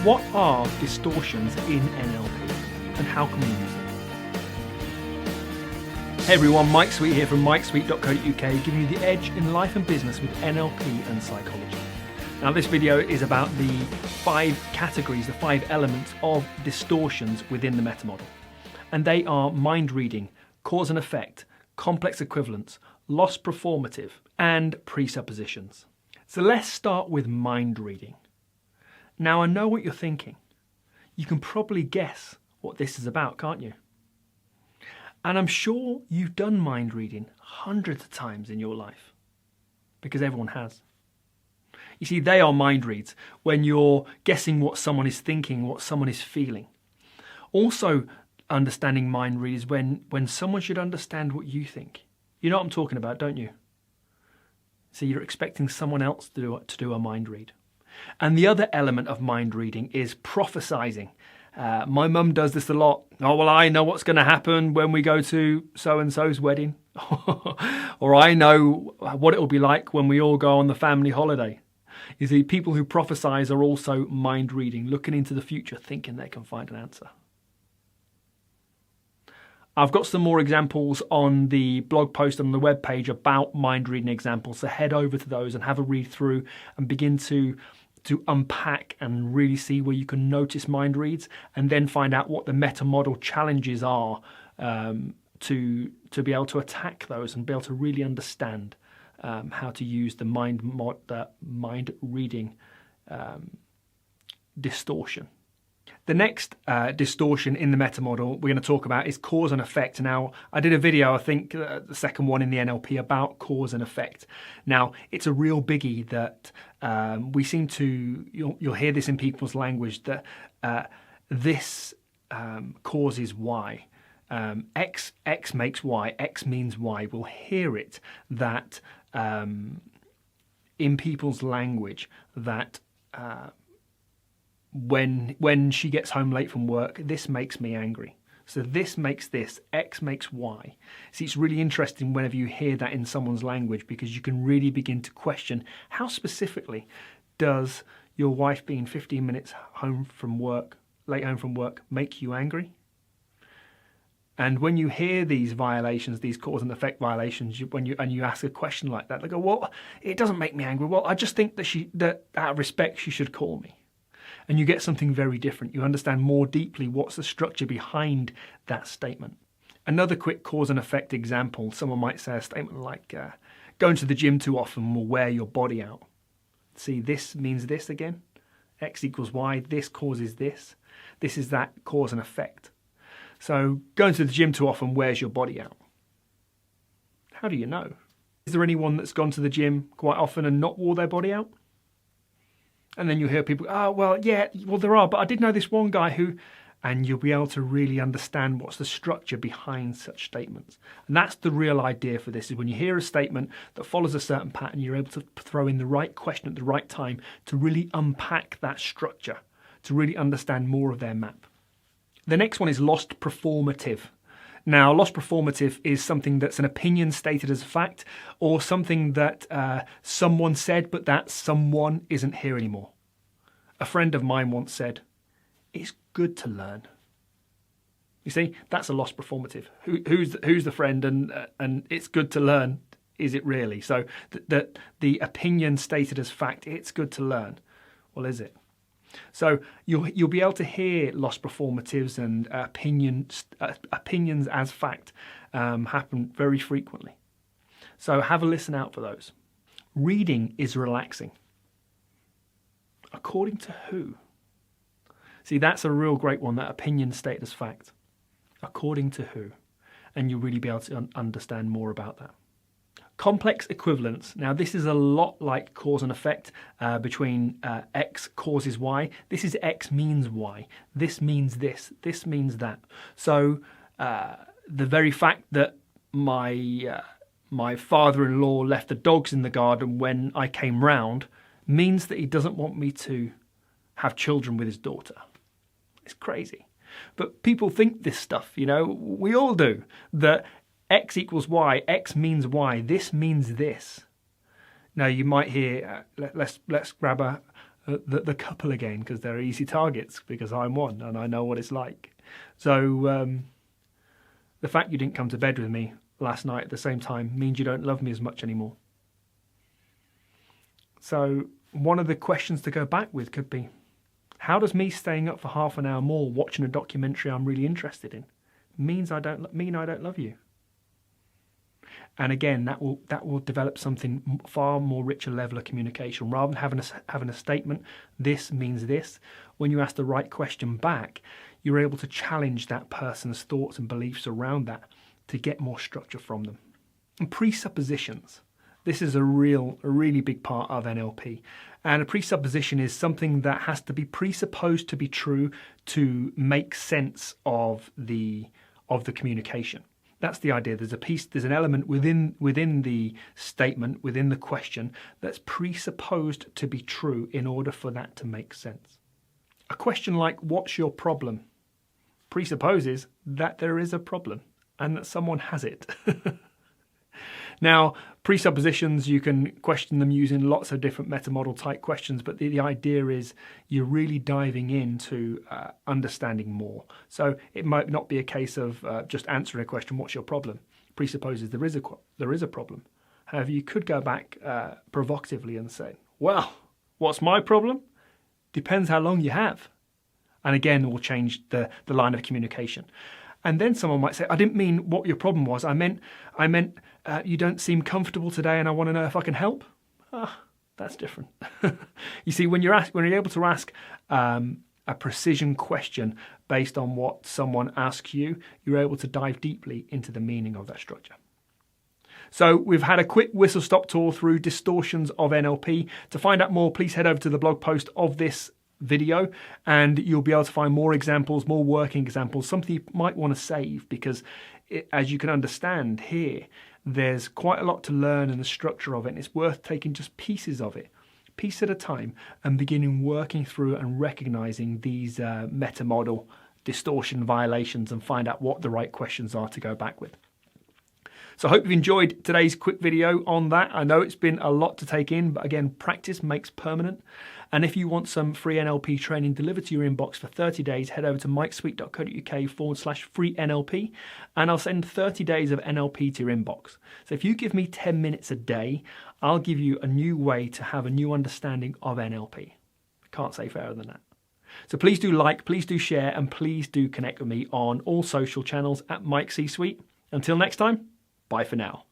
What are distortions in NLP and how can we use them? Hey everyone, Mike Sweet here from mikesweet.co.uk, giving you the edge in life and business with NLP and psychology. Now this video is about the 5 categories, the 5 elements of distortions within the Meta-Model. And they are mind reading, cause and effect, complex equivalence, lost performative, and presuppositions. So let's start with mind reading. Now I know what you're thinking. You can probably guess what this is about, can't you? And I'm sure you've done mind reading hundreds of times in your life, because everyone has. You see, they are mind reads when you're guessing what someone is thinking, what someone is feeling. Also, understanding mind read is when someone should understand what you think. You know what I'm talking about, don't you? So you're expecting someone else to do a mind read. And the other element of mind reading is prophesizing. My mum does this a lot. Oh, well, I know what's going to happen when we go to so-and-so's wedding. Or I know what it'll be like when we all go on the family holiday. You see, people who prophesize are also mind reading, looking into the future, thinking they can find an answer. I've got some more examples on the blog post on the webpage about mind reading examples, so head over to those and have a read through and begin to unpack and really see where you can notice mind reads, and then find out what the Meta-Model challenges are to be able to attack those and be able to really understand how to use the mind reading distortion. The next distortion in the Meta-Model we're going to talk about is cause and effect. Now, I did a video, I think the second one in the NLP, about cause and effect. Now, it's a real biggie that we seem to, you'll hear this in people's language, that this causes Y. X makes Y, X means Y. We'll hear it that in people's language that when she gets home late from work, this makes me angry. So this makes this, X makes Y. See, it's really interesting whenever you hear that in someone's language, because you can really begin to question how specifically does your wife being 15 minutes late home from work, make you angry? And when you hear these violations, these cause and effect violations, when you ask a question like that, they go, well, it doesn't make me angry. Well, I just think that out of respect, she should call me. And you get something very different. You understand more deeply what's the structure behind that statement. Another quick cause and effect example, someone might say a statement like, going to the gym too often will wear your body out. See, this means this again. X equals Y, this causes this. This is that cause and effect. So going to the gym too often wears your body out. How do you know? Is there anyone that's gone to the gym quite often and not wore their body out? And then you hear people, oh, well, yeah, well, there are, but I did know this one guy who, and you'll be able to really understand what's the structure behind such statements. And that's the real idea for this, is when you hear a statement that follows a certain pattern, you're able to throw in the right question at the right time to really unpack that structure, to really understand more of their map. The next one is lost performative. Now, lost performative is something that's an opinion stated as a fact, or something that someone said, but that someone isn't here anymore. A friend of mine once said, it's good to learn. You see, that's a lost performative. Who's the friend, and it's good to learn, is it really? So the opinion stated as fact, it's good to learn. Well, is it? So you'll be able to hear lost performatives and opinions as fact happen very frequently. So have a listen out for those. Reading is relaxing. According to who? See, that's a real great one, that opinion stated as fact. According to who? And you'll really be able to understand more about that. Complex equivalence. Now, this is a lot like cause and effect between X causes Y. This is X means Y. This means this. This means that. So the very fact that my father-in-law left the dogs in the garden when I came round means that he doesn't want me to have children with his daughter. It's crazy. But people think this stuff, you know, we all do, that X equals Y, X means Y, this means this. Now you might hear, let's grab the couple again, because they're easy targets, because I'm one and I know what it's like. So the fact you didn't come to bed with me last night at the same time means you don't love me as much anymore. So one of the questions to go back with could be, how does me staying up for half an hour more watching a documentary I'm really interested in mean I don't love you? And again, that will develop something far more richer level of communication. Rather than having a statement, this means this, when you ask the right question back, you're able to challenge that person's thoughts and beliefs around that to get more structure from them. And presuppositions. This is a really big part of NLP. And a presupposition is something that has to be presupposed to be true to make sense of the communication. That's the idea. There's an element within the statement, within the question, that's presupposed to be true in order for that to make sense. A question like, what's your problem? Presupposes that there is a problem and that someone has it. Now, presuppositions, you can question them using lots of different meta-model type questions, but the idea is you're really diving into understanding more. So it might not be a case of just answering a question, what's your problem? Presupposes there is a problem. However, you could go back provocatively and say, well, what's my problem? Depends how long you have. And again, we'll change the line of communication. And then someone might say, I didn't mean what your problem was. I meant you don't seem comfortable today and I want to know if I can help. That's different. You see, when you're able to ask a precision question based on what someone asks you, you're able to dive deeply into the meaning of that structure. So we've had a quick whistle-stop tour through Distortions of NLP. To find out more, please head over to the blog post of this video and you'll be able to find more examples, more working examples, something you might want to save, because as you can understand here, there's quite a lot to learn in the structure of it, and it's worth taking just pieces of it, piece at a time, and beginning working through and recognizing these meta-model distortion violations and find out what the right questions are to go back with. So I hope you've enjoyed today's quick video on that. I know it's been a lot to take in, but again, practice makes permanent. And if you want some free NLP training delivered to your inbox for 30 days, head over to mikesweet.co.uk/free NLP, and I'll send 30 days of NLP to your inbox. So if you give me 10 minutes a day, I'll give you a new way to have a new understanding of NLP. I can't say fairer than that. So please do like, please do share, and please do connect with me on all social channels at Mike C Sweet. Until next time, bye for now.